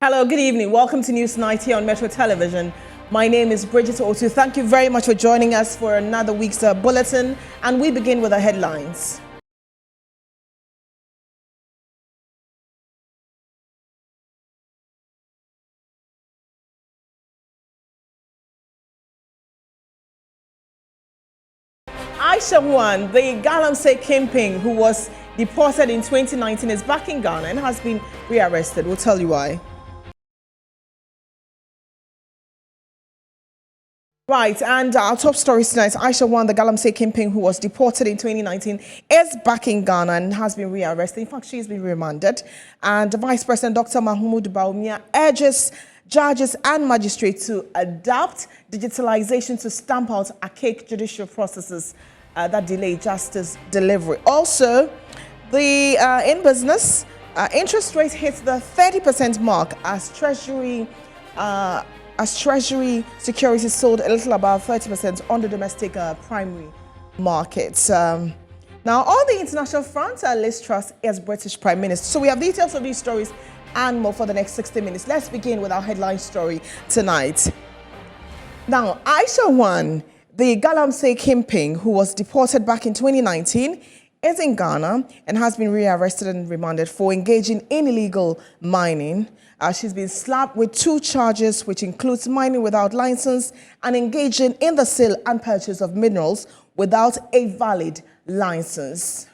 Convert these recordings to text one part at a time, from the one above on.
Hello, good evening. Welcome to News Night here on Metro Television. My name is Bridget Otu. Thank you very much for joining us for another week's bulletin. And we begin with the headlines. AISHA HUANG, the Galamsey Kingpin who was deported in 2019, is back in Ghana and has been rearrested. We'll tell you why. Right, and our top stories tonight. AISHA HUANG, the Galamsey Kingpin who was deported in 2019, is back in Ghana and has been rearrested. In fact, she's been remanded. And Vice President Dr. Mahmoud Bawumia urges judges and magistrates to adapt digitalization to stamp out archaic judicial processes that delay justice delivery. Also, in business, interest rates hit the 30% mark as Treasury securities sold a little above 30% on the domestic primary markets. Now, on the international front, Liz Truss is British Prime Minister. So we have details of these stories and more for the next 60 minutes. Let's begin with our headline story tonight. Now, AISHA HUANG, the Galamsey Kingpin who was deported back in 2019, is in Ghana and has been rearrested and remanded for engaging in illegal mining. She's been slapped with 2 charges, which includes mining without license and engaging in the sale and purchase of minerals without a valid license.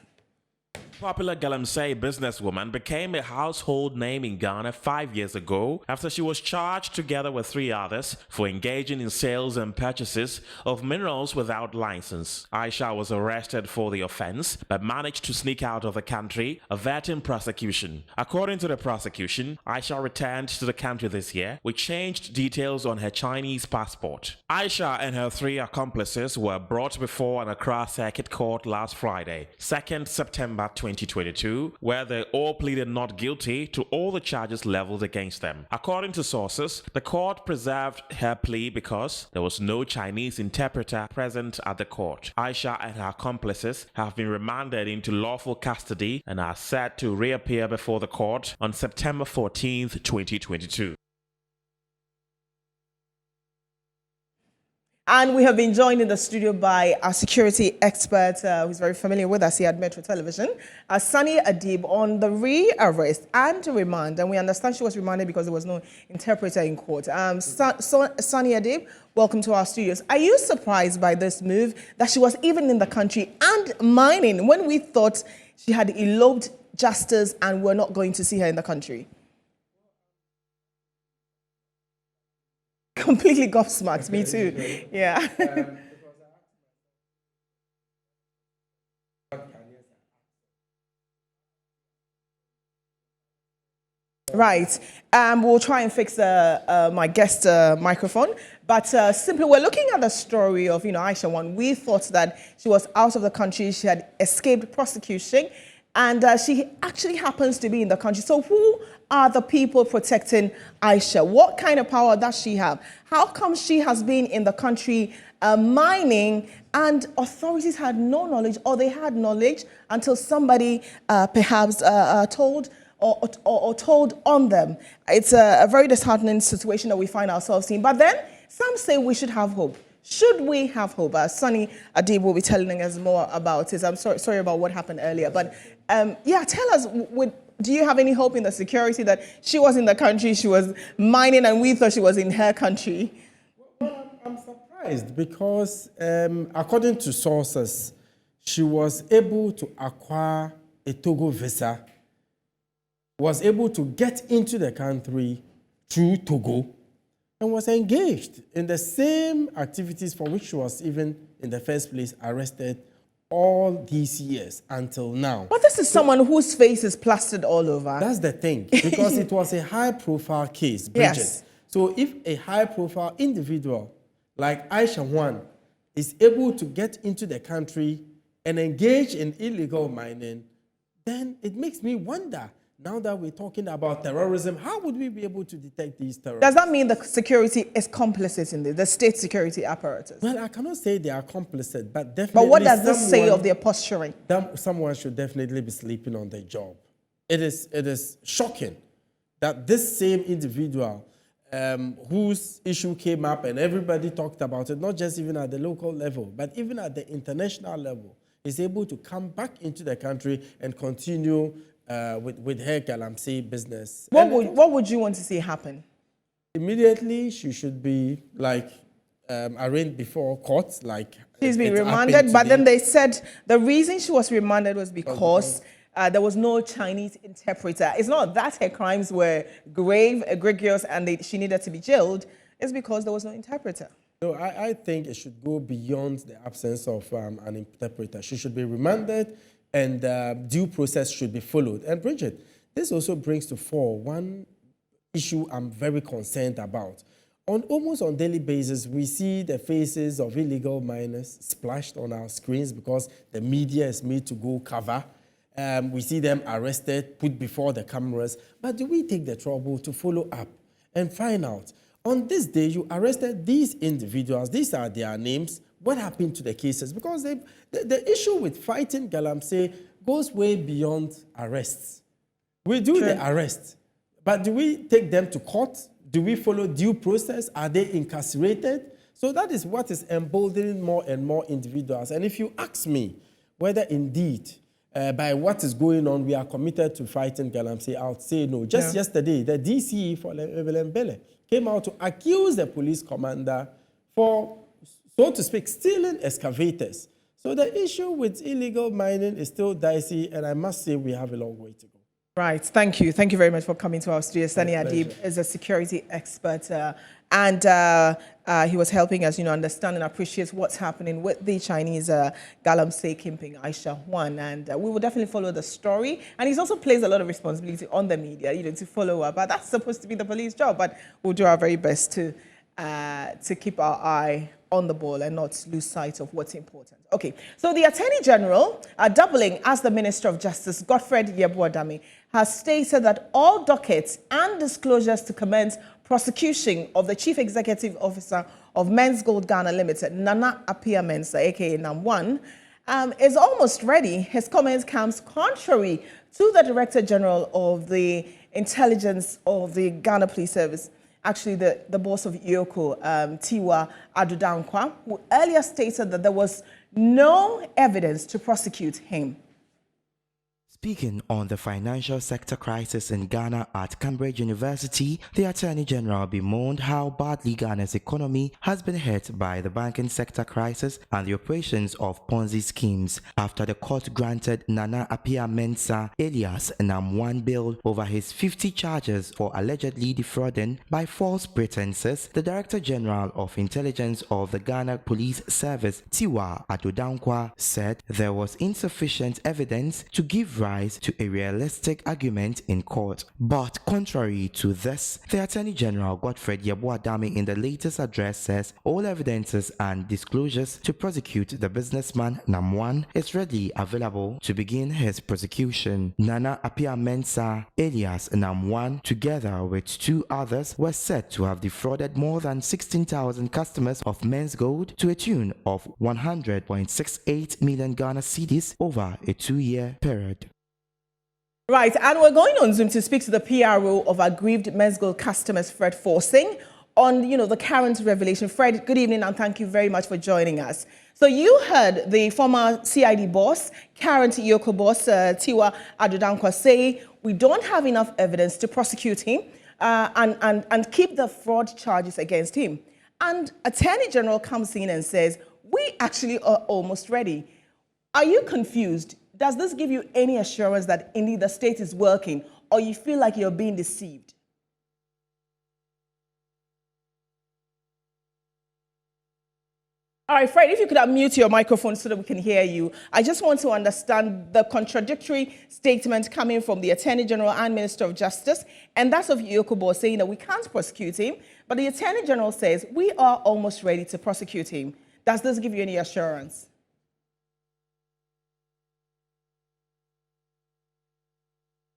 Popular Galamsey businesswoman became a household name in Ghana 5 years ago after she was charged together with 3 others for engaging in sales and purchases of minerals without license. AISHA was arrested for the offense but managed to sneak out of the country, averting prosecution. According to the prosecution, AISHA returned to the country this year with changed details on her Chinese passport. AISHA and her 3 accomplices were brought before an Accra Circuit Court last Friday, 2nd September 2022, where they all pleaded not guilty to all the charges leveled against them. According to sources, the court preserved her plea because there was no Chinese interpreter present at the court. AISHA and her accomplices have been remanded into lawful custody and are set to reappear before the court on September 14th, 2022. And we have been joined in the studio by our security expert who's very familiar with us here at Metro Television, Sunny Adib, on the re-arrest and remand. And we understand she was remanded because there was no interpreter in court. Sunny Adib, welcome to our studios. Are you surprised by this move, that she was even in the country and mining when we thought she had eloped justice and we're not going to see her in the country? Completely gobsmacked, me too. Yeah. Right. We'll try and fix my guest microphone. But simply, we're looking at the story of, AISHA HUANG. We thought that she was out of the country. She had escaped prosecution. And she actually happens to be in the country. So who are the people protecting AISHA? What kind of power does she have? How come she has been in the country mining and authorities had no knowledge, or they had knowledge until somebody perhaps told or told on them? It's a very disheartening situation that we find ourselves in. But then some say we should have hope. Should we have hope? Sunny Adib will be telling us more about it. I'm sorry about what happened earlier. But yeah, tell us, do you have any hope in the security that she was in the country, she was mining, and we thought she was in her country? Well, I'm surprised because according to sources, she was able to acquire a Togo visa, was able to get into the country through Togo, and was engaged in the same activities for which she was even in the first place arrested all these years until now. But this is someone whose face is plastered all over. That's the thing, because it was a high-profile case, Bridget. Yes. So if a high-profile individual like AISHA HUANG is able to get into the country and engage in illegal mining, then it makes me wonder, now that we're talking about terrorism, how would we be able to detect these terrorists? Does that mean the security is complicit in this, the state security apparatus? Well, I cannot say they are complicit, but definitely. But what does this say of their posturing? Someone should definitely be sleeping on their job. It is shocking that this same individual whose issue came up and everybody talked about it, not just even at the local level, but even at the international level, is able to come back into the country and continue with her galamsey business. What would you want to see happen? Immediately, she should be like arraigned before court, like she's been remanded. But then they said the reason she was remanded was because there was no Chinese interpreter. It's not that her crimes were grave, egregious, and she needed to be jailed. It's because there was no interpreter. No, I think it should go beyond the absence of an interpreter. She should be remanded, and due process should be followed. And Bridget, this also brings to fore one issue I'm very concerned about. Almost on daily basis, we see the faces of illegal miners splashed on our screens because the media is made to go cover. We see them arrested, put before the cameras. But do we take the trouble to follow up and find out? On this day, you arrested these individuals. These are their names. What happened to the cases? Because the issue with fighting galamsey goes way beyond arrests. We do the arrest, but do we take them to court? Do we follow due process? Are they incarcerated? So that is what is emboldening more and more individuals. And if you ask me whether indeed by what is going on we are committed to fighting galamsey, I would say no. Just yesterday, the DCE for Evelyn Bele came out to accuse the police commander for, so to speak, stealing excavators. So the issue with illegal mining is still dicey, and I must say we have a long way to go. Right, thank you. Thank you very much for coming to our studio. Sani Adib is a security expert, and he was helping us, understand and appreciate what's happening with the Chinese galamsey kingpin AISHA HUANG, and we will definitely follow the story. And he's also placed a lot of responsibility on the media, to follow up. But that's supposed to be the police job. But we'll do our very best to keep our eye on the ball and not lose sight of what's important. Okay, so the Attorney General, doubling as the Minister of Justice, Godfred Yeboah-Dame, has stated that all dockets and disclosures to commence prosecution of the Chief Executive Officer of Men's Gold Ghana Limited, Nana Appiah-Mensah, aka NAM1, is almost ready. His comments comes contrary to the Director General of the Intelligence of the Ghana Police Service, actually the boss of IOCO, Tiwa Adudankwa, who earlier stated that there was no evidence to prosecute him. Speaking on the financial sector crisis in Ghana at Cambridge University, the Attorney General bemoaned how badly Ghana's economy has been hit by the banking sector crisis and the operations of Ponzi schemes after the court granted Nana Appiah-Mensah alias NAM1 bail over his 50 charges for allegedly defrauding by false pretenses. The Director General of Intelligence of the Ghana Police Service, Tiwa Adudankwa, said there was insufficient evidence to give rise to a realistic argument in court. But contrary to this, the Attorney General Godfred Yeboah-Dame in the latest address says all evidences and disclosures to prosecute the businessman NAM1 is readily available to begin his prosecution. Nana Appiah-Mensah alias NAM1, together with two others, were said to have defrauded more than 16,000 customers of Men's Gold to a tune of 100.68 million Ghana cedis over a 2-year period. Right, and we're going on Zoom to speak to the PRO of aggrieved Men's Gold customers, Fred Forsing, on the current revelation. Fred, good evening, and thank you very much for joining us. So you heard the former CID boss, current IOCO boss, Tiwa Adudankwa, say we don't have enough evidence to prosecute him and keep the fraud charges against him. And Attorney General comes in and says, we actually are almost ready. Are you confused? Does this give you any assurance that indeed the state is working, or you feel like you're being deceived? All right, Fred, if you could unmute your microphone so that we can hear you. I just want to understand the contradictory statement coming from the Attorney General and Minister of Justice, and that's of IOCO saying that we can't prosecute him, but the Attorney General says we are almost ready to prosecute him. Does this give you any assurance?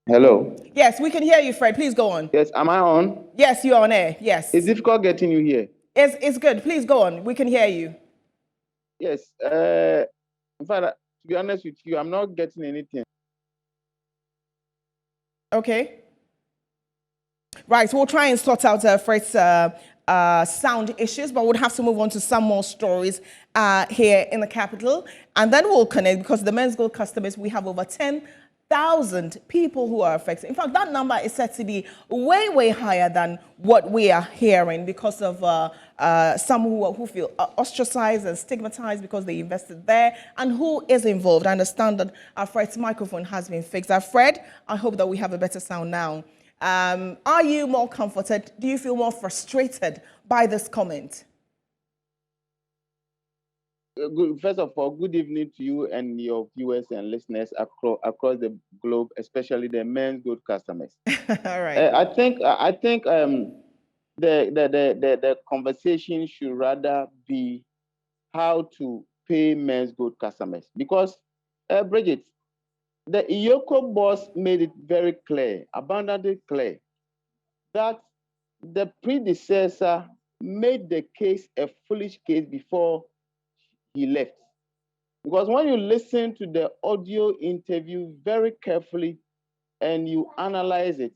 Hello. Yes, we can hear you, Fred. Please go on. Yes, am I on? Yes, you're on air. Yes. It's difficult getting you here. It's good. Please go on. We can hear you. Yes. In fact, to be honest with you, I'm not getting anything. Okay. Right, we'll try and sort out Fred's sound issues, but we'll have to move on to some more stories here in the capital. And then we'll connect, because the men's gold customers, we have over 10,000 people who are affected. In fact, that number is said to be way, way higher than what we are hearing, because of some who feel ostracized and stigmatized because they invested there, and who is involved. I understand that Fred's microphone has been fixed. Fred, I hope that we have a better sound now. Are you more comforted? Do you feel more frustrated by this comment? First of all, good evening to you and your viewers and listeners across the globe, especially the men's good customers. All right. I think the conversation should rather be how to pay men's good customers, because Bridget, the Iyoko boss made it very clear, abundantly clear, that the predecessor made the case a foolish case before he left. Because when you listen to the audio interview very carefully and you analyze it,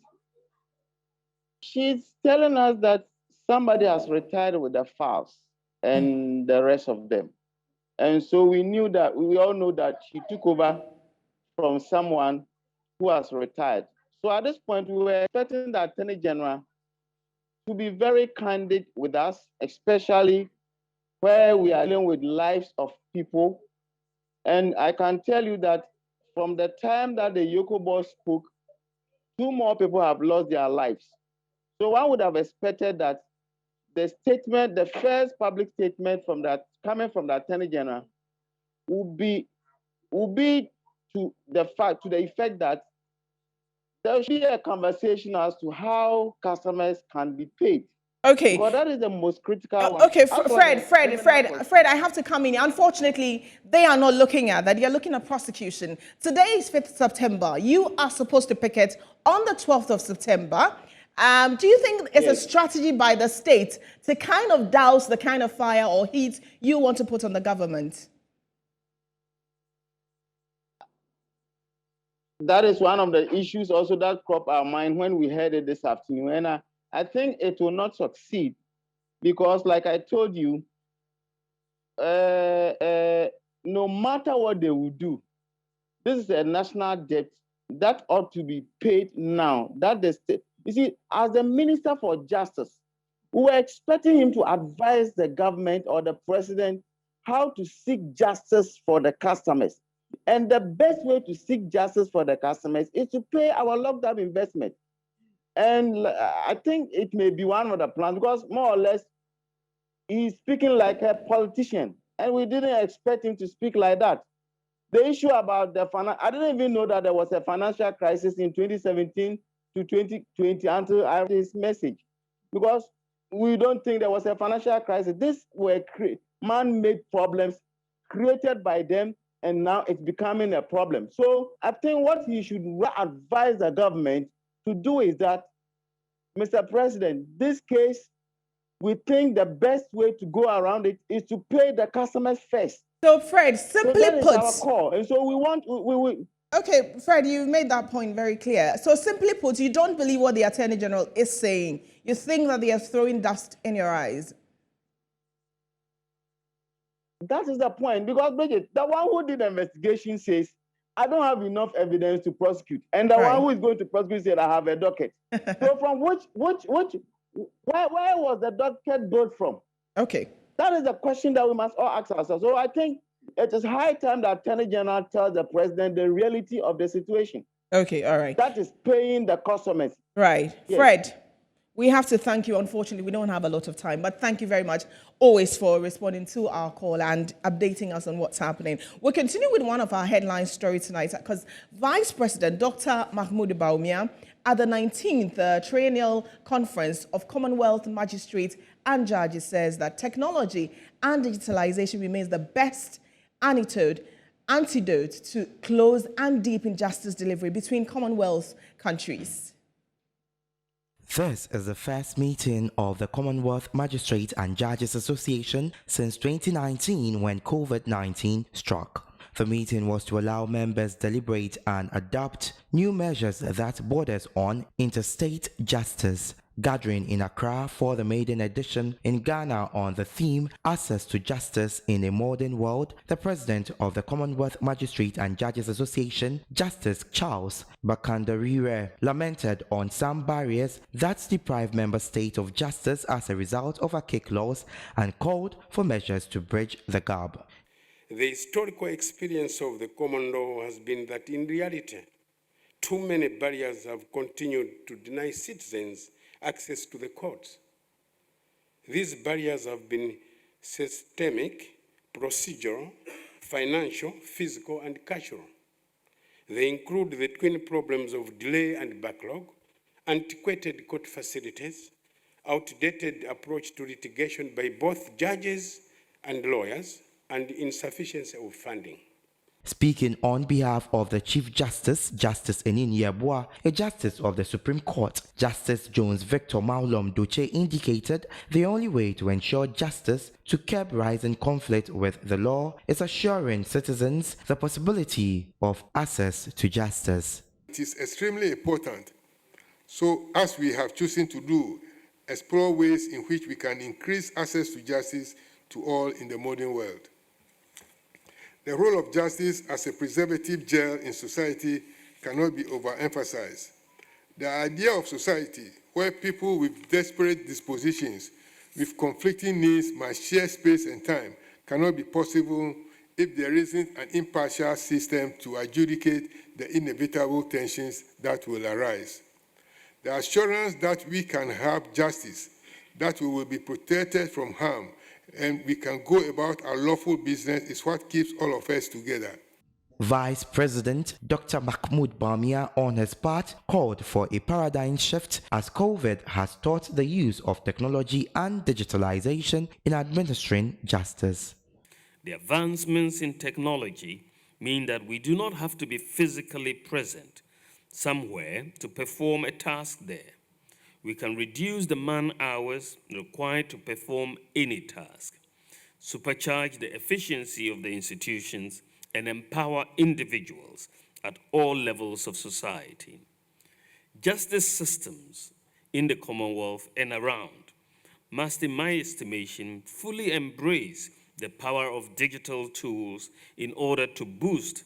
she's telling us that somebody has retired with the files and the rest of them. And so we all know that she took over from someone who has retired. So at this point, we were expecting the Attorney General to be very candid with us, especially where we are dealing with lives of people. And I can tell you that from the time that the Yoko boss spoke, 2 more people have lost their lives. So one would have expected that the statement, the first public statement coming from the Attorney General, would be to the effect that there should be a conversation as to how customers can be paid. Okay. Because that is the most critical one. Okay, Fred, I have to come in. Unfortunately, they are not looking at that. You're looking at prosecution. Today is 5th September. You are supposed to picket on the 12th of September. Do you think it's a strategy by the state to kind of douse the kind of fire or heat you want to put on the government? That is one of the issues also that cropped our mind when we heard it this afternoon. And I think it will not succeed because, like I told you, no matter what they will do, this is a national debt that ought to be paid now. That the state, you see, as the Minister for Justice, we were expecting him to advise the government or the president how to seek justice for the customers. And the best way to seek justice for the customers is to pay our locked-up investment. And I think it may be one of the plans because more or less he's speaking like a politician, and we didn't expect him to speak like that. The issue about I didn't even know that there was a financial crisis in 2017 to 2020 until I heard his message, because we don't think there was a financial crisis. These were man-made problems created by them, and now it's becoming a problem. So I think what he should advise the government to do is that, Mr. President, this case, we think the best way to go around it is to pay the customers first. So, Fred, simply put, our call. And so we Okay, Fred, you made that point very clear. So simply put, you don't believe what the Attorney General is saying. You think that they are throwing dust in your eyes. That is the point, because Bridget, the one who did the investigation says, I don't have enough evidence to prosecute. And the one who is going to prosecute said, I have a docket. So from where was the docket built from? Okay. That is the question that we must all ask ourselves. So I think it is high time the Attorney General tells the President the reality of the situation. Okay, all right. That is paying the customers. Right. Yes. Fred, we have to thank you. Unfortunately, we don't have a lot of time, but thank you very much always for responding to our call and updating us on what's happening. We'll continue with one of our headline stories tonight because Vice President Dr. Mahmoud Bawumia at the 19th Triennial Conference of Commonwealth Magistrates and Judges says that technology and digitalization remains the best antidote to close and deepen justice delivery between Commonwealth countries. This is the first meeting of the Commonwealth Magistrates and Judges Association since 2019 when COVID-19 struck. The meeting was to allow members deliberate and adopt new measures that borders on interstate justice. Gathering in Accra for the maiden edition in Ghana on the theme Access to Justice in a Modern World, the president of the Commonwealth Magistrate and Judges Association, Justice Charles Bakandarire, lamented on some barriers that deprive member states of justice as a result of archaic laws and called for measures to bridge the gap. The historical experience of the common law has been that in reality, too many barriers have continued to deny citizens access to the courts. These barriers have been systemic, procedural, financial, physical, and cultural. They include the twin problems of delay and backlog, antiquated court facilities, outdated approach to litigation by both judges and lawyers, and insufficiency of funding. Speaking on behalf of the Chief Justice, Justice Enini Yabua, a Justice of the Supreme Court, Justice Jones Victor Maulom Doche indicated the only way to ensure justice to curb rising conflict with the law is assuring citizens the possibility of access to justice. It is extremely important. So, as we have chosen to do, explore ways in which we can increase access to justice to all in the modern world. The role of justice as a preservative gel in society cannot be overemphasized. The idea of society where people with desperate dispositions, with conflicting needs must share space and time cannot be possible if there isn't an impartial system to adjudicate the inevitable tensions that will arise. The assurance that we can have justice, that we will be protected from harm, and we can go about our lawful business is what keeps all of us together. Vice President Dr. Mahmoud Bamia, on his part, called for a paradigm shift as COVID has taught the use of technology and digitalization in administering justice. The advancements in technology mean that we do not have to be physically present somewhere to perform a task there. We can reduce the man-hours required to perform any task, supercharge the efficiency of the institutions, and empower individuals at all levels of society. Justice systems in the Commonwealth and around must, in my estimation, fully embrace the power of digital tools in order to boost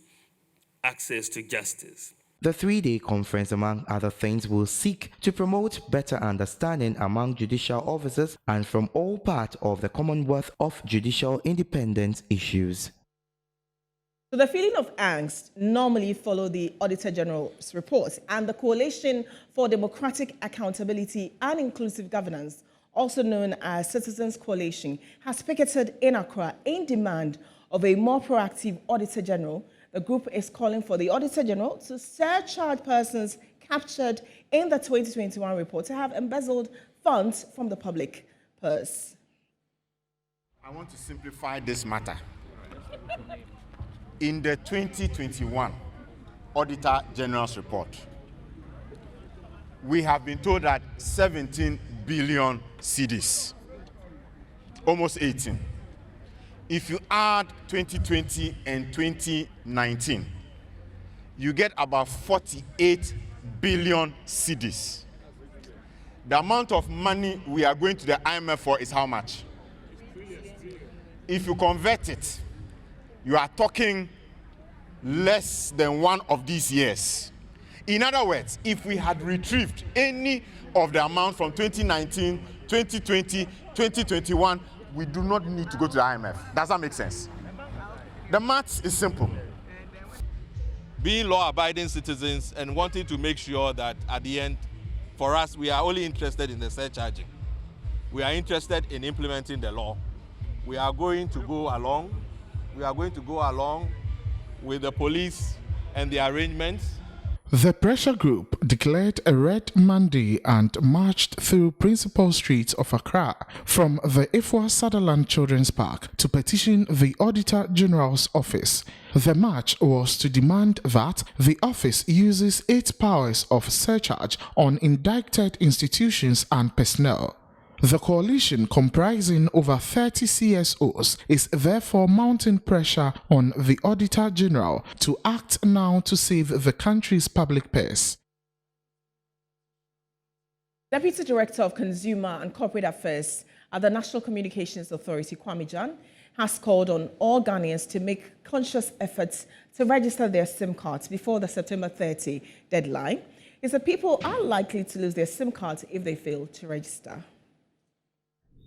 access to justice. The three-day conference, among other things, will seek to promote better understanding among judicial officers and from all parts of the Commonwealth of judicial independence issues. So the feeling of angst normally follow the Auditor General's report, and the Coalition for Democratic Accountability and Inclusive Governance, also known as Citizens Coalition, has picketed in Accra in demand of a more proactive Auditor General. The group is calling for the Auditor General to surcharge persons captured in the 2021 report to have embezzled funds from the public purse. I want to simplify this matter. In the 2021 Auditor General's report, we have been told that 17 billion cedis, almost 18. If you add 2020 and 2019, you get about 48 billion cedis. The amount of money we are going to the IMF for is how much? If you convert it, you are talking less than one of these years. In other words, if we had retrieved any of the amount from 2019, 2020, 2021, we do not need to go to the IMF. Does that make sense? The maths is simple. Being law-abiding citizens and wanting to make sure that at the end, for us, we are only interested in the surcharging. We are interested in implementing the law. We are going to go along. We are going to go along with the police and the arrangements. The pressure group declared a red Monday and marched through principal streets of Accra from the Ifwa Sutherland Children's Park to petition the Auditor General's office. The march was to demand that the office uses its powers of surcharge on indicted institutions and personnel. The coalition, comprising over 30 CSOs, is therefore mounting pressure on the Auditor General to act now to save the country's public purse. Deputy Director of Consumer and Corporate Affairs at the National Communications Authority, KENYAN, has called on all Ghanaians to make conscious efforts to register their SIM cards before the September 30 deadline. He said people are likely to lose their SIM cards if they fail to register.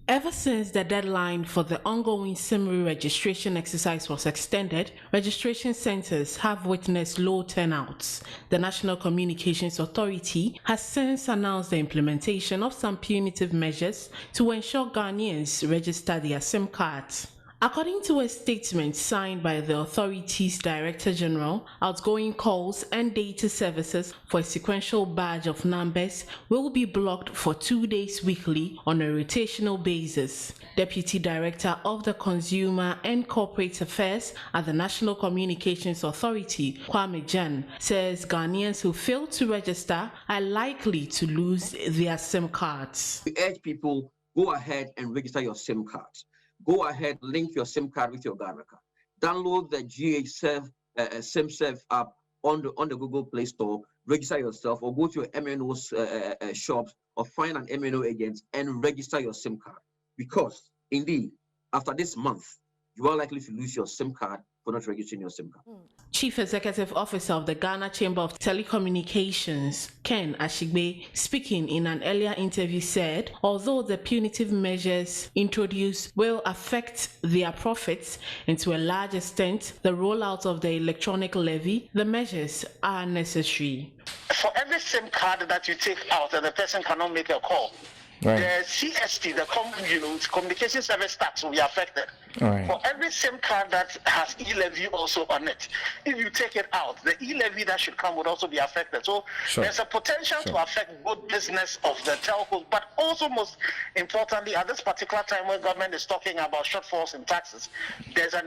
Ever since the deadline for the ongoing SIM re-registration exercise was extended, registration centers have witnessed low turnouts. The National Communications Authority has since announced the implementation of some punitive measures to ensure Ghanaians register their SIM cards. According to a statement signed by the authority's Director General, outgoing calls and data services for a sequential batch of numbers will be blocked for 2 days weekly on a rotational basis. Deputy Director of the Consumer and Corporate Affairs at the National Communications Authority, KENYAN, says Ghanaians who fail to register are likely to lose their SIM cards. We urge people, go ahead and register your SIM cards. Go ahead, link your SIM card with your Ghana card. Download the GHServe SimServe app on the Google Play Store, register yourself, or go to your MNO shops or find an MNO agent and register your SIM card. Because, indeed, after this month, you are likely to lose your SIM card for not registering your SIM card. Chief Executive Officer of the Ghana Chamber of Telecommunications, Ken Ashigbe, speaking in an earlier interview, said although the punitive measures introduced will affect their profits and to a large extent the rollout of the electronic levy, the measures are necessary. For every SIM card that you take out and the person cannot make a call, right, the CST, the communication service tax will be affected. right, For every SIM card that has e-levy also on it, if you take it out, the e-levy that should come would also be affected. So sure, there's a potential sure, to affect both business of the telcos, but also most importantly, at this particular time when government is talking about shortfalls in taxes, there's a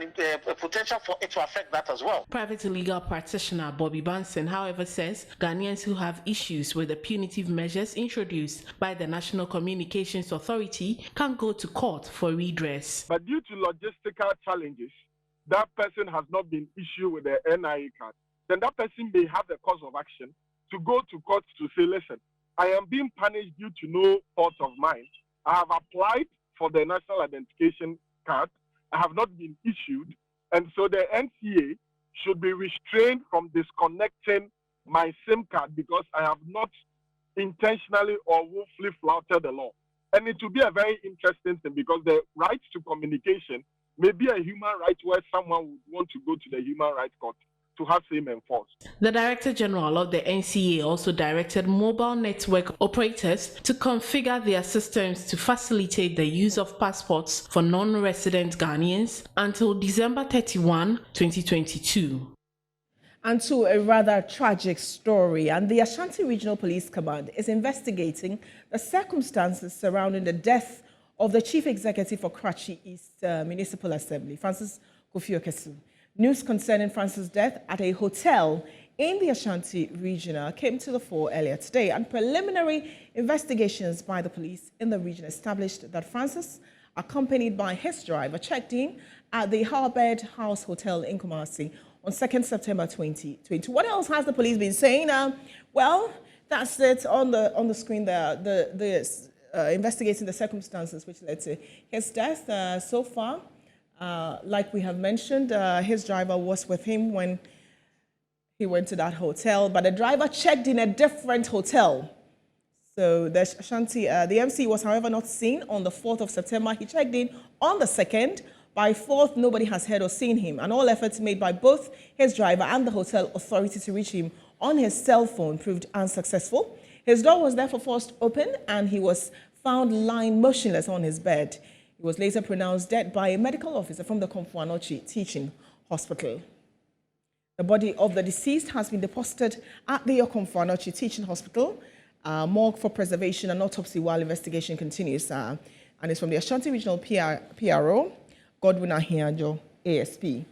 potential for it to affect that as well. Private legal practitioner Bobby Banson, however, says Ghanaians who have issues with the punitive measures introduced by the National Communications Authority can go to court for redress. But due to logistical challenges, that person has not been issued with the NIA card, then that person may have the cause of action to go to court to say, listen, I am being punished due to no fault of mine. I have applied for the national identification card. I have not been issued. And so the NCA should be restrained from disconnecting my SIM card because I have not intentionally or willfully flouted the law. And it will be a very interesting thing because the right to communication may be a human right where someone would want to go to the human rights court to have same enforced. The Director General of the NCA also directed mobile network operators to configure their systems to facilitate the use of passports for non-resident Ghanaians until December 31, 2022. And to a rather tragic story, and the Ashanti Regional Police Command is investigating the circumstances surrounding the death of the Chief Executive for Karachi East Municipal Assembly, Francis Kofi Okesu. News concerning Francis' death at a hotel in the Ashanti region came to the fore earlier today, and preliminary investigations by the police in the region established that Francis, accompanied by his driver, checked in at the Harbed House Hotel in Kumasi on 2nd September 2020. What else has the police been saying? Well, that's it on the screen there. Investigating the circumstances which led to his death. So far, like we have mentioned, his driver was with him when he went to that hotel, but the driver checked in a different hotel. So the MC was, however, not seen on the 4th of September. He checked in on the 2nd. By 4th, nobody has heard or seen him, and all efforts made by both his driver and the hotel authority to reach him on his cell phone proved unsuccessful. His door was therefore forced open, and he was found lying motionless on his bed. He was later pronounced dead by a medical officer from the Komfuanochi Teaching Hospital. The body of the deceased has been deposited at the Komfuanochi Teaching Hospital morgue for preservation and autopsy while investigation continues. And it's from the Ashanti Regional PRO, Godwin Ahiajo, ASP.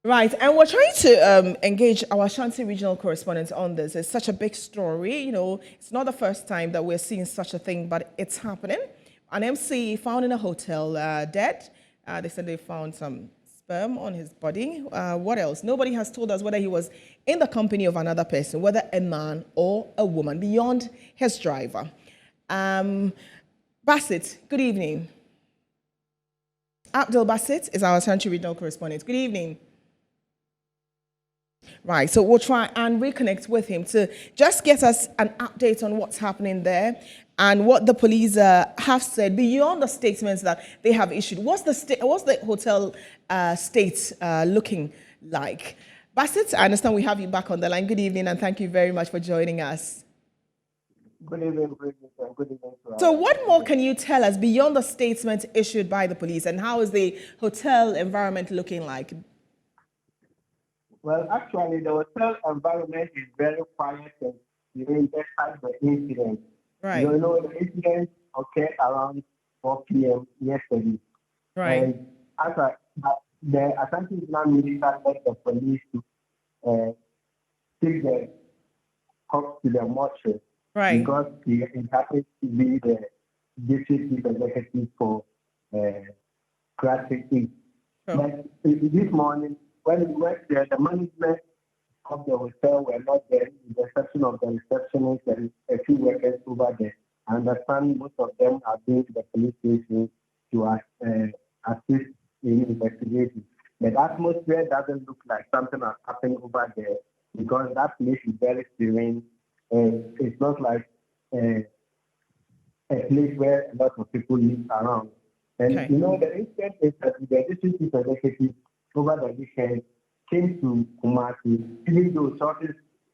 Right, and we're trying to engage our Ashanti regional correspondents on this. It's such a big story. You know, it's not the first time that we're seeing such a thing, but it's happening. An MC found in a hotel dead. They said they found some sperm on his body. What else? Nobody has told us whether he was in the company of another person, whether a man or a woman, beyond his driver. Bassett, good evening. Abdul Bassett is our Central Regional Correspondent. Good evening. Right, so we'll try and reconnect with him to just get us an update on what's happening there and what the police have said beyond the statements that they have issued. What's the hotel state looking like? Bassett, I understand we have you back on the line. Good evening, and thank you very much for joining us. Good evening, Bridget, and good evening to So what more can you tell us beyond the statement issued by the police, and how is the hotel environment looking like? Well, actually, the hotel environment is very quiet and despite the incident. Right. You know, the incident occurred around 4 p.m. yesterday. Right. And the Ashanti Islam minister led the police to take the corpse to the mortuary. Right. Because it happens to be the district chief executive for Classic East. But this morning, when we went there, the management of the hotel were not there, with the exception of the receptionist and a few workers over there. I understand most of them are going to the police station to assist in investigation. The atmosphere doesn't look like something has happened over there because that place is very serene. It's not like a place where a lot of people live around. And you know, the incident is that the district chief executive over the weekend came to Kumasi, even though Shorty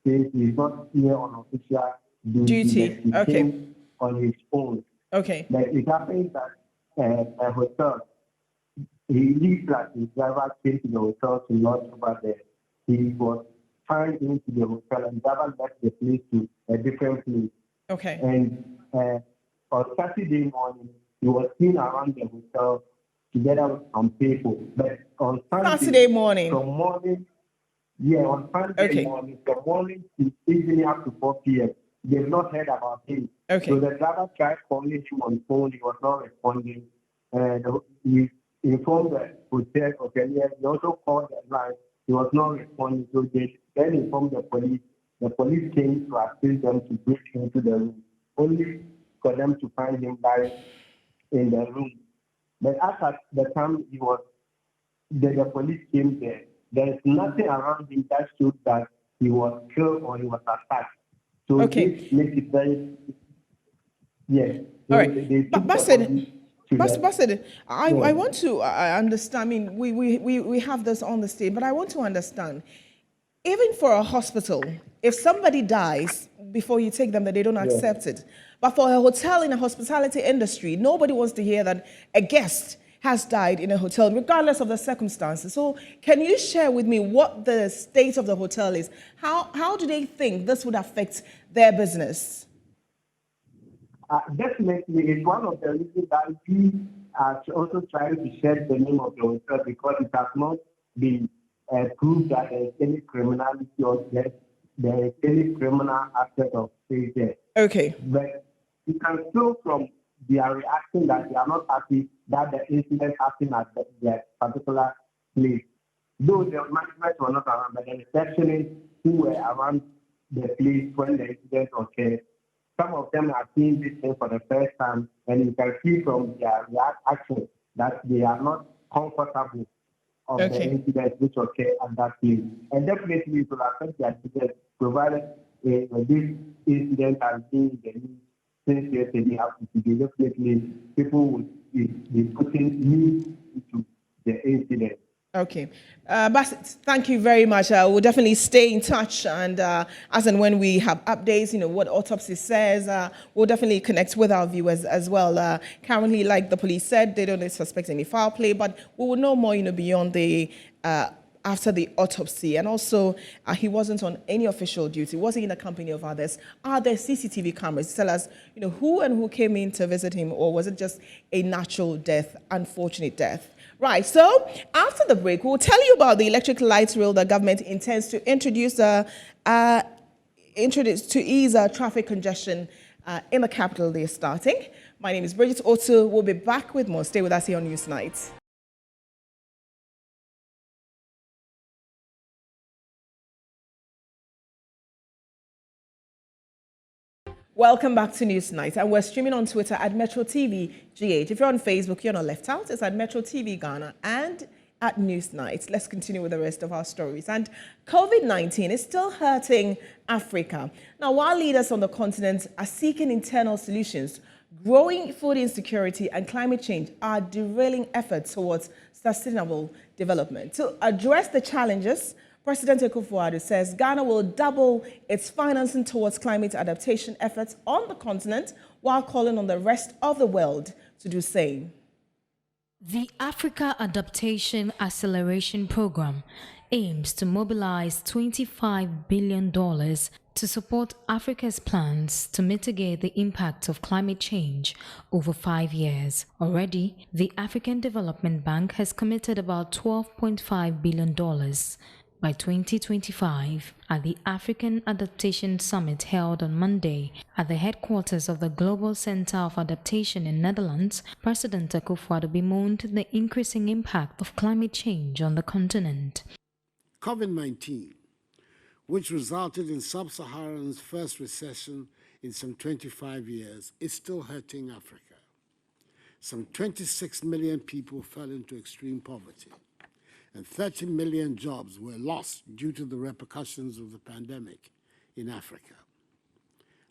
says he's not here on official duty. He came on his own. Okay. But it happens that a hotel, he leaves that his driver came to the hotel to lodge over there. He was fined into the hotel and driver left the place to a different place. Okay. And on Saturday morning, he was seen around the hotel together with some people. But on Saturday morning? From morning, on Sunday morning, from morning to evening up to 4 p.m., they've not heard about him. Okay. So the driver tried calling him on phone, he was not responding. And he informed the hotel hotelier, he also called the line, he was not responding. So they then informed the police. The police came to assist them to break into the room, only for them to find him lying in the room. But at the time the police came there is nothing around him that showed that he was killed or he was attacked. So this makes it very, All right. Bassett, I want to understand. I mean, we have this on the stage, but I want to understand. Even for a hospital, if somebody dies before you take them, that they don't accept it. But for a hotel in a hospitality industry, nobody wants to hear that a guest has died in a hotel, regardless of the circumstances. So can you share with me what the state of the hotel is? How do they think this would affect their business? Definitely, it's one of the reasons that we are also trying to share the name of the hotel, because it has not been proved that there is any criminality or there is any criminal aspect of stay there. Okay. But you can feel from their reaction that they are not happy that the incident happened at that particular place. Though the management were not around, but the receptionists who were around the place when the incident occurred, some of them are seeing this thing for the first time, and you can see from their reaction that they are not comfortable of the incident which occurred at that place. And definitely it will affect their business, provided this incident has been the news since yesterday up to today. Definitely people would be putting news into the incident. Okay. Bassett, thank you very much. We'll definitely stay in touch, and as and when we have updates, what autopsy says, we'll definitely connect with our viewers as well. Currently, like the police said, they don't suspect any foul play, but we will know more, beyond the after the autopsy. And also, he wasn't on any official duty, wasn't in the company of others. Are there CCTV cameras? Tell us, who came in to visit him, or was it just a natural death, unfortunate death? Right, so after the break, we'll tell you about the electric light rail the government intends to introduce to ease traffic congestion in the capital they're starting. My name is Bridget Otto. We'll be back with more. Stay with us here on Newsnight. Welcome back to News Night, and we're streaming on Twitter at Metro TV GH. If you're on Facebook, you're not left out. It's at Metro TV Ghana and at News Night. Let's continue with the rest of our stories. And COVID-19 is still hurting Africa. Now, while leaders on the continent are seeking internal solutions, growing food insecurity and climate change are derailing efforts towards sustainable development. To address the challenges, President Akufo-Addo says Ghana will double its financing towards climate adaptation efforts on the continent while calling on the rest of the world to do the same. The Africa Adaptation Acceleration Program aims to mobilize $25 billion to support Africa's plans to mitigate the impact of climate change over 5 years. Already, the African Development Bank has committed about $12.5 billion by 2025 at the African Adaptation Summit held on Monday at the headquarters of the Global Center of Adaptation in Netherlands. President Akufo-Addo bemoaned the increasing impact of climate change on the continent. COVID-19, which resulted in sub-Saharan's first recession in some 25 years, is still hurting Africa. Some 26 million people fell into extreme poverty, and 30 million jobs were lost due to the repercussions of the pandemic in Africa.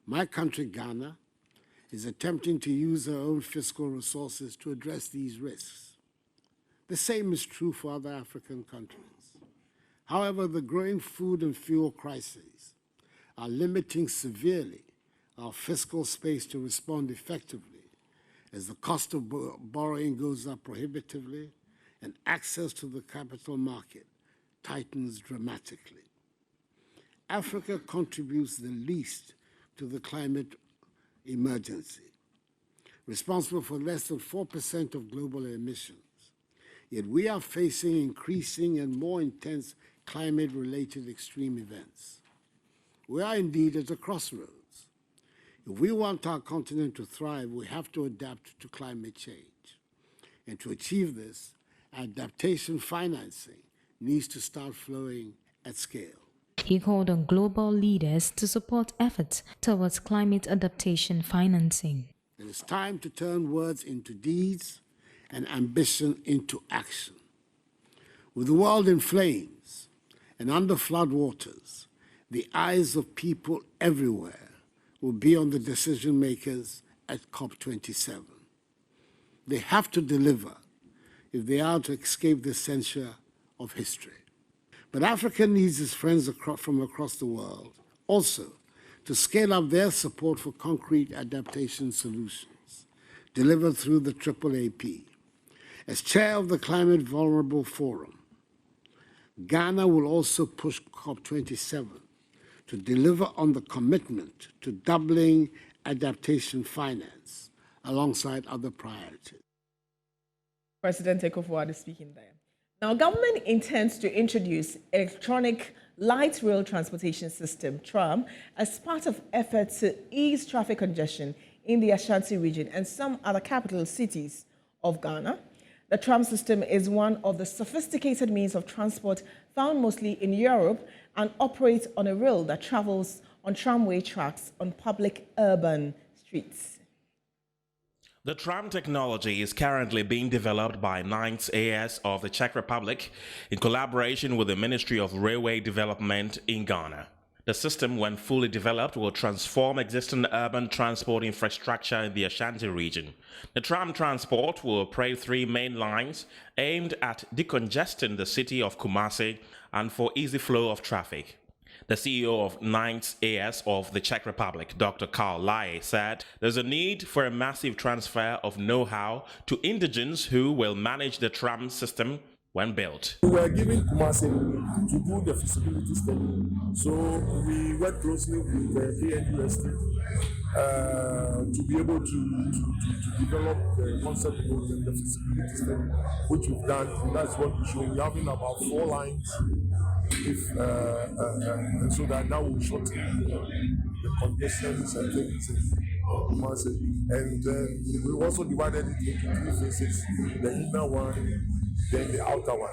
My country, Ghana, is attempting to use her own fiscal resources to address these risks. The same is true for other African countries. However, the growing food and fuel crises are limiting severely our fiscal space to respond effectively as the cost of borrowing goes up prohibitively and access to the capital market tightens dramatically. Africa contributes the least to the climate emergency, responsible for less than 4% of global emissions. Yet we are facing increasing and more intense climate-related extreme events. We are indeed at a crossroads. If we want our continent to thrive, we have to adapt to climate change. And to achieve this, adaptation financing needs to start flowing at scale. He called on global leaders to support efforts towards climate adaptation financing. It is time to turn words into deeds and ambition into action. With the world in flames and under floodwaters, the eyes of people everywhere will be on the decision makers at COP27. They have to deliver if they are to escape the censure of history. But Africa needs its friends from across the world also to scale up their support for concrete adaptation solutions delivered through the AAAP. As chair of the Climate Vulnerable Forum, Ghana will also push COP27 to deliver on the commitment to doubling adaptation finance alongside other priorities. President Akufo-Addo speaking there. Now, government intends to introduce electronic light rail transportation system, TRAM, as part of efforts to ease traffic congestion in the Ashanti region and some other capital cities of Ghana. The tram system is one of the sophisticated means of transport found mostly in Europe and operates on a rail that travels on tramway tracks on public urban streets. The tram technology is currently being developed by 9th AS of the Czech Republic in collaboration with the Ministry of Railway Development in Ghana. The system, when fully developed, will transform existing urban transport infrastructure in the Ashanti region. The tram transport will operate 3 main lines aimed at decongesting the city of Kumasi and for easy flow of traffic. The CEO of 9th AS of the Czech Republic, Dr. Karl Lai, said there's a need for a massive transfer of know-how to indigents who will manage the tram system when built. We were given Kumasi to do the feasibility study. So we worked closely with the ANUST to be able to develop the concept of the feasibility study, which we've done. And that's what we're showing. We're having about 4 lines. And so that will shorten the congestions and things in Kumasi. And we also divided it into 3 phases. The inner one then the outer one.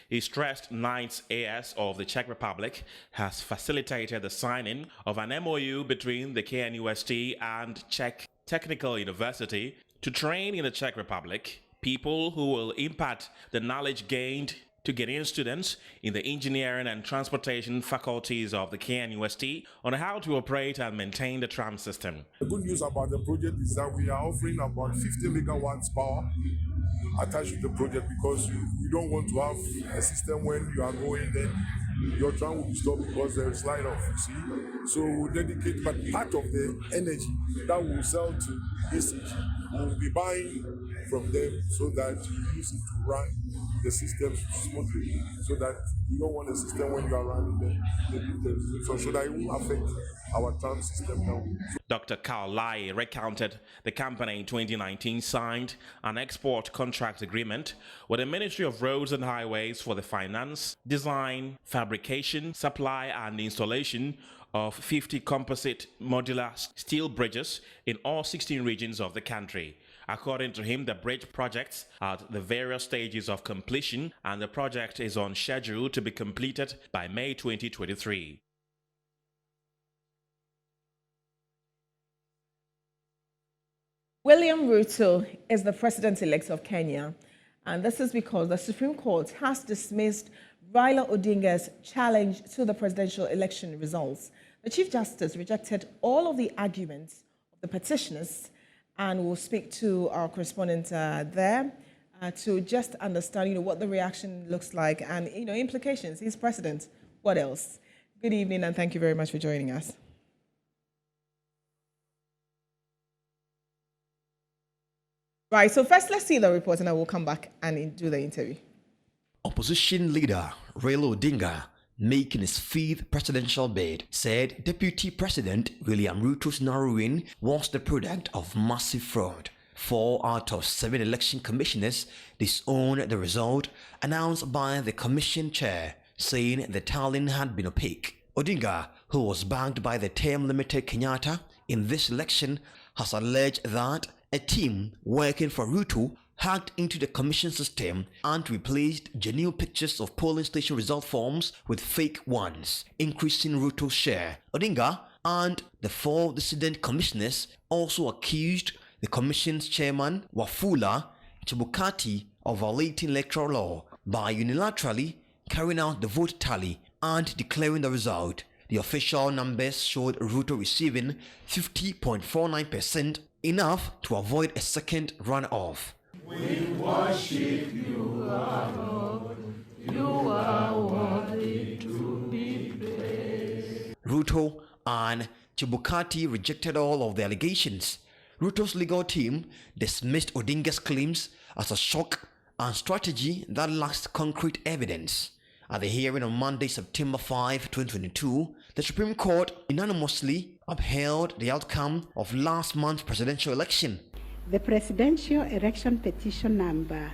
He stressed Knights AS of the Czech Republic has facilitated the signing of an MOU between the KNUST and Czech Technical University to train in the Czech Republic people who will impart the knowledge gained to Ghanaian students in the engineering and transportation faculties of the KNUST on how to operate and maintain the tram system. The good news about the project is that we are offering about 50 megawatts power attached to the project, because you don't want to have a system when you are going, then your tram will be stopped because there is light off, you see. So we'll dedicate, but part of the energy that we'll sell to ECG, we'll be buying from them so that you use it to run the system smoothly, so that you don't want a system when you are running so that it won't affect our tram system now. Dr. Carl Lai recounted the company in 2019 signed an export contract agreement with the Ministry of Roads and Highways for the finance, design, fabrication, supply and installation of 50 composite modular steel bridges in all 16 regions of the country. According to him, the bridge projects are at the various stages of completion, and the project is on schedule to be completed by May 2023. William Ruto is the president-elect of Kenya, and this is because the Supreme Court has dismissed Raila Odinga's challenge to the presidential election results. The Chief Justice rejected all of the arguments of the petitioners, and we'll speak to our correspondent there to just understand, what the reaction looks like and, implications. He's president. What else? Good evening, and thank you very much for joining us. Right, so first let's see the report and I will come back and do the interview. Opposition leader Raila Odinga, making his 5th presidential bid, said Deputy President William Ruto's narrow win was the product of massive fraud. 4 out of 7 election commissioners disowned the result announced by the commission chair, saying the tallying had been opaque. Odinga, who was backed by the term-limited Kenyatta in this election, has alleged that a team working for Ruto hacked into the commission system and replaced genuine pictures of polling station result forms with fake ones, increasing Ruto's share. Odinga and the 4 dissident commissioners also accused the commission's chairman, Wafula Chebukati, of violating electoral law by unilaterally carrying out the vote tally and declaring the result. The official numbers showed Ruto receiving 50.49%, enough to avoid a second runoff. We worship you, our Lord. You are worthy to be praised. Ruto and Chebukati rejected all of the allegations. Ruto's legal team dismissed Odinga's claims as a shock and strategy that lacks concrete evidence. At the hearing on Monday, September 5, 2022, the Supreme Court unanimously upheld the outcome of last month's presidential election. The presidential election petition number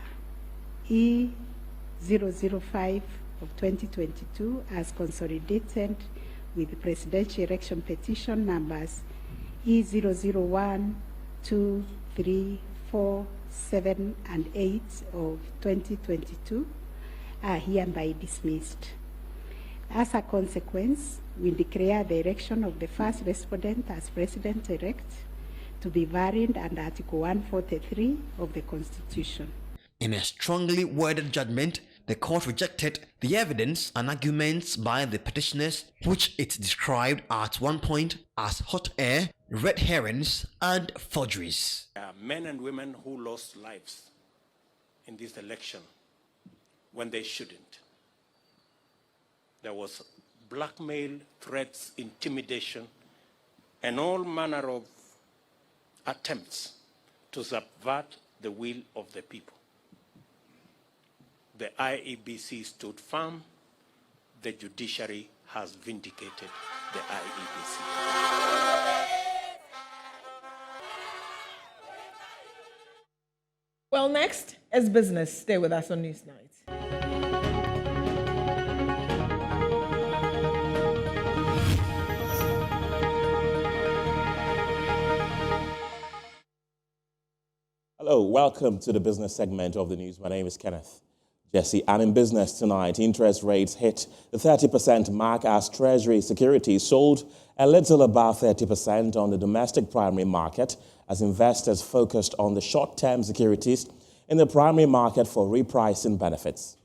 E005 of 2022, as consolidated with the presidential election petition numbers E001, 2, 3, 4, 7, and 8 of 2022, are hereby dismissed. As a consequence, we declare the election of the first respondent as president-elect to be varied under Article 143 of the Constitution. In a strongly worded judgment, the court rejected the evidence and arguments by the petitioners, which it described at one point as hot air, red herrings, and forgeries. There are men and women who lost lives in this election when they shouldn't. There was blackmail, threats, intimidation, and all manner of attempts to subvert the will of the people. The IEBC stood firm. The judiciary has vindicated the IEBC. Well, next is business. Stay with us on Newsnight. Hello, welcome to the business segment of the news. My name is Kenneth Jesse, and in business tonight, interest rates hit the 30% mark as Treasury securities sold a little above 30% on the domestic primary market as investors focused on the short-term securities in the primary market for repricing benefits.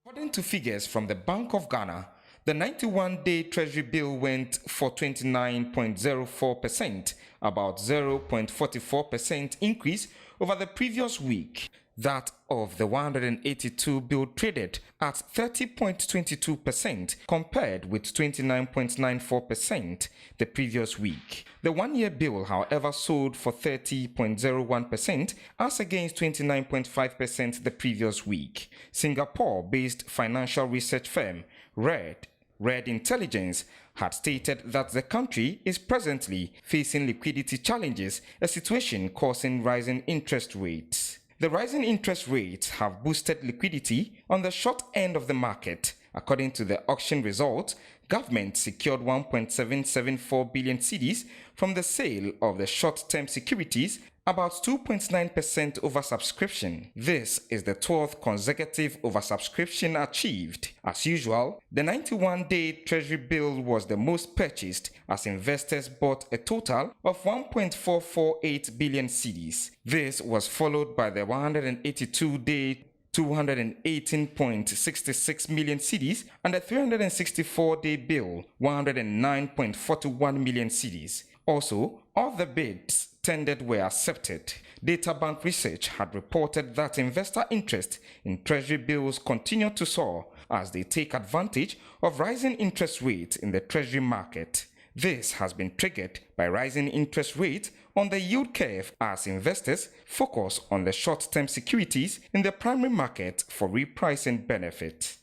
According to figures from the Bank of Ghana, the 91-day Treasury bill went for 29.04%, about 0.44% increase over the previous week. That of the 182 bill traded at 30.22% compared with 29.94% the previous week. The one-year bill, however, sold for 30.01% as against 29.5% the previous week. Singapore-based financial research firm Red Intelligence had stated that the country is presently facing liquidity challenges, a situation causing rising interest rates. The rising interest rates have boosted liquidity on the short end of the market. According to the auction result, government secured 1.774 billion cedis from the sale of the short-term securities, about 2.9% oversubscription. This is the 12th consecutive oversubscription achieved. As usual, the 91-day Treasury bill was the most purchased as investors bought a total of 1.448 billion cedis. This was followed by the 182-day 218.66 million cedis and the 364-day bill 109.41 million cedis. Also, all the bids tendered were accepted. Databank Research had reported that investor interest in Treasury bills continued to soar as they take advantage of rising interest rates in the Treasury market. This has been triggered by rising interest rates on the yield curve as investors focus on the short-term securities in the primary market for repricing benefit.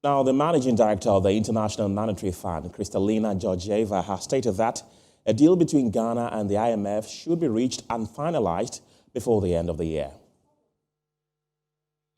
Now, the managing director of the International Monetary Fund, Kristalina Georgieva, has stated that a deal between Ghana and the IMF should be reached and finalized before the end of the year.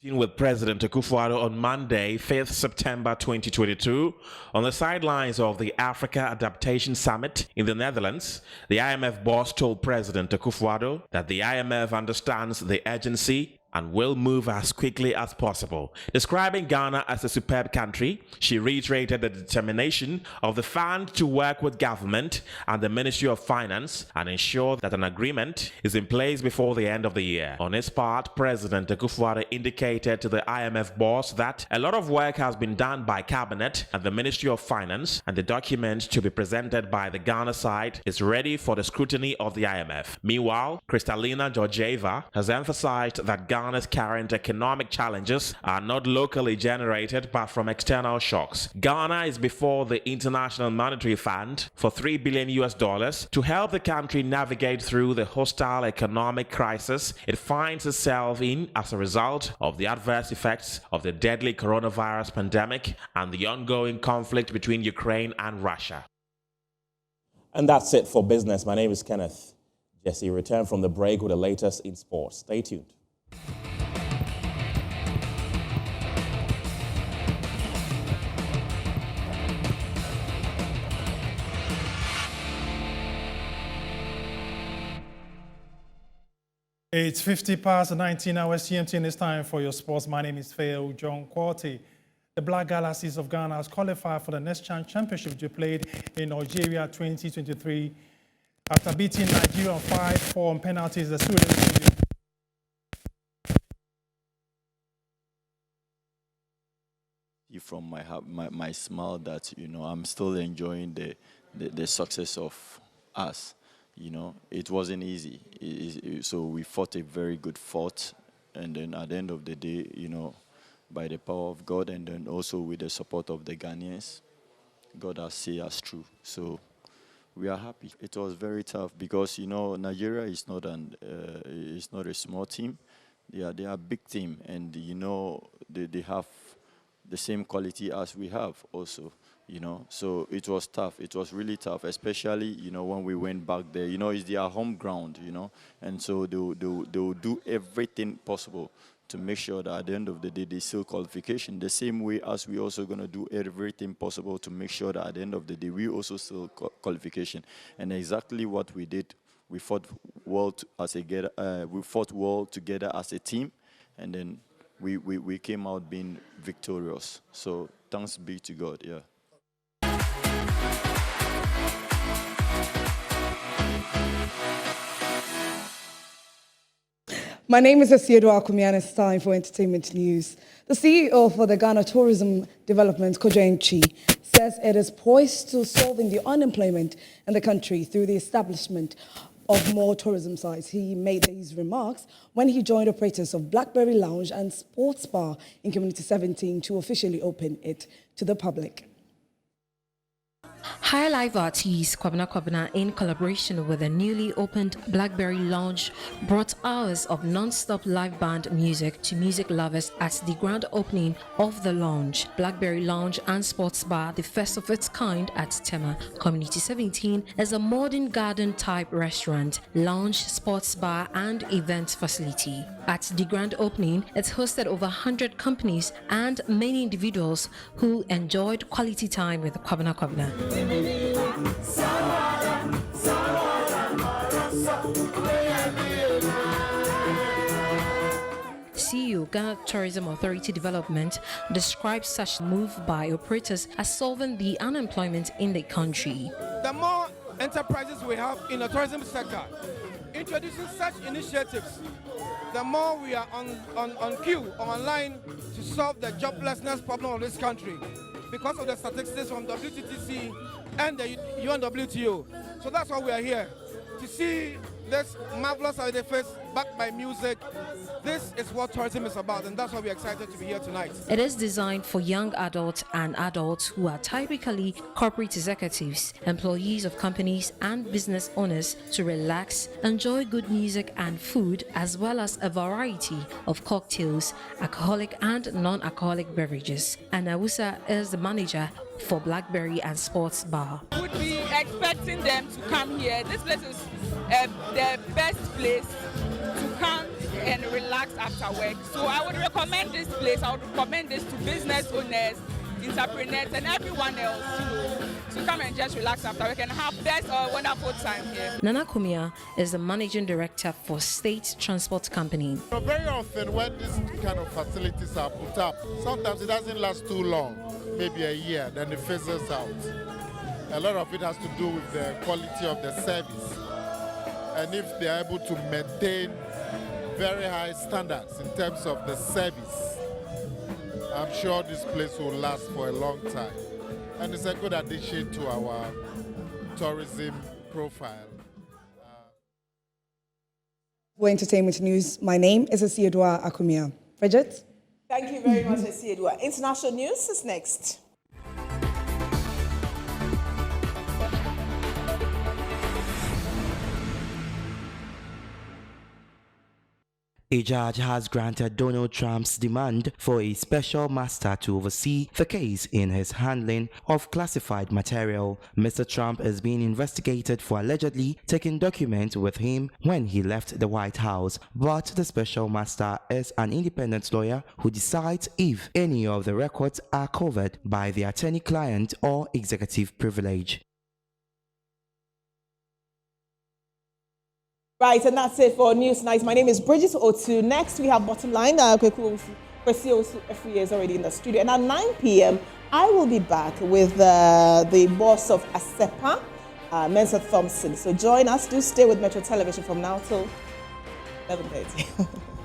With President Akufo-Addo on Monday, 5th September 2022, on the sidelines of the Africa Adaptation Summit in the Netherlands, the IMF boss told President Akufo-Addo that the IMF understands the urgency and will move as quickly as possible. Describing Ghana as a superb country, she reiterated the determination of the fund to work with government and the Ministry of Finance and ensure that an agreement is in place before the end of the year. On his part, President Akufo-Addo indicated to the IMF boss that a lot of work has been done by Cabinet and the Ministry of Finance, and the document to be presented by the Ghana side is ready for the scrutiny of the IMF. Meanwhile, Kristalina Georgieva has emphasized that Ghana's current economic challenges are not locally generated but from external shocks. Ghana is before the International Monetary Fund for $3 billion to help the country navigate through the hostile economic crisis it finds itself in as a result of the adverse effects of the deadly coronavirus pandemic and the ongoing conflict between Ukraine and Russia. And that's it for business. My name is Kenneth. Jesse, return from the break with the latest in sports. Stay tuned. It's 50 past 19 hours GMT, and it's time for your sports. My name is Fayo John Quarty. The Black Galaxies of Ghana has qualified for the Next Chance Championship to be played in Algeria 2023 after beating Nigeria 5-4 on penalties. The Sudanese from my smile that, you know, I'm still enjoying the success of us. You know, it wasn't easy. So we fought a very good fight, and then at the end of the day, you know, by the power of God and then also with the support of the Ghanaians, God has seen us through. So we are happy. It was very tough because, you know, Nigeria is not a small team. They are a big team, and, you know, they have the same quality as we have also, you know. So it was tough. It was really tough, especially, you know, when we went back there. You know, it's their home ground, you know, and so they will do everything possible to make sure that at the end of the day they seal qualification. The same way as we also going to do everything possible to make sure that at the end of the day we also seal qualification. And exactly what we did we fought well we fought well together as a team, and then we came out being victorious. So thanks be to God. Yeah. My name is Asiedo Akumia, and it's time for entertainment news. The CEO for the Ghana Tourism Development, Kojo Nchi, says it is poised to solving the unemployment in the country through the establishment of more tourism sites. He made these remarks when he joined operators of BLACKBERRY Lounge and Sports Bar in Community 17 to officially open it to the public. High Life artist Kwabena, in collaboration with the newly opened BLACKBERRY Lounge, brought hours of non-stop live band music to music lovers at the grand opening of the lounge. BLACKBERRY Lounge and Sports Bar, the first of its kind at TEMA, Community 17, is a modern garden-type restaurant, lounge, sports bar, and event facility. At the grand opening, it hosted over 100 companies and many individuals who enjoyed quality time with Kwabena. CEO Ghana Tourism Authority Development describes such move by operators as solving the unemployment in the country. The more enterprises we have in the tourism sector, introducing such initiatives, the more we are on queue or online to solve the joblessness problem of this country, because of the statistics from WTTC and the UNWTO. So that's why we are here, to see this marvelous edifice backed by music. This is what tourism is about, and that's why we're excited to be here tonight. It is designed for young adults and adults who are typically corporate executives, employees of companies and business owners to relax, enjoy good music and food, as well as a variety of cocktails, alcoholic and non-alcoholic beverages. And Awusa is the manager for BLACKBERRY and Sports Bar. Would be expecting them to come here. This place is the best place to come and relax after work. So I would recommend this place. I would recommend this to business owners, entrepreneurs, and everyone else, to come and just relax after work and have best or wonderful time here. Nana Kumia is the managing director for State Transport Company. Very often when these kind of facilities are put up, sometimes it doesn't last too long, maybe a year, then it fizzles out. A lot of it has to do with the quality of the service. And if they are able to maintain very high standards in terms of the service, I'm sure this place will last for a long time. And it's a good addition to our tourism profile. For entertainment news, my name is Asiedo Akumia. Bridget? Thank you very much, Asiedo. International news is next. A judge has granted Donald Trump's demand for a special master to oversee the case in his handling of classified material. Mr. Trump is being investigated for allegedly taking documents with him when he left the White House, but the special master is an independent lawyer who decides if any of the records are covered by the attorney-client or executive privilege. Right, and that's it for News Night. My name is Bridget Otu. Next, we have Bottom Line. Kwesi Osu is already in the studio. And at 9 p.m., I will be back with the boss of ASEPA, Mensa Thompson. So join us. Do stay with Metro Television from now till 11:30.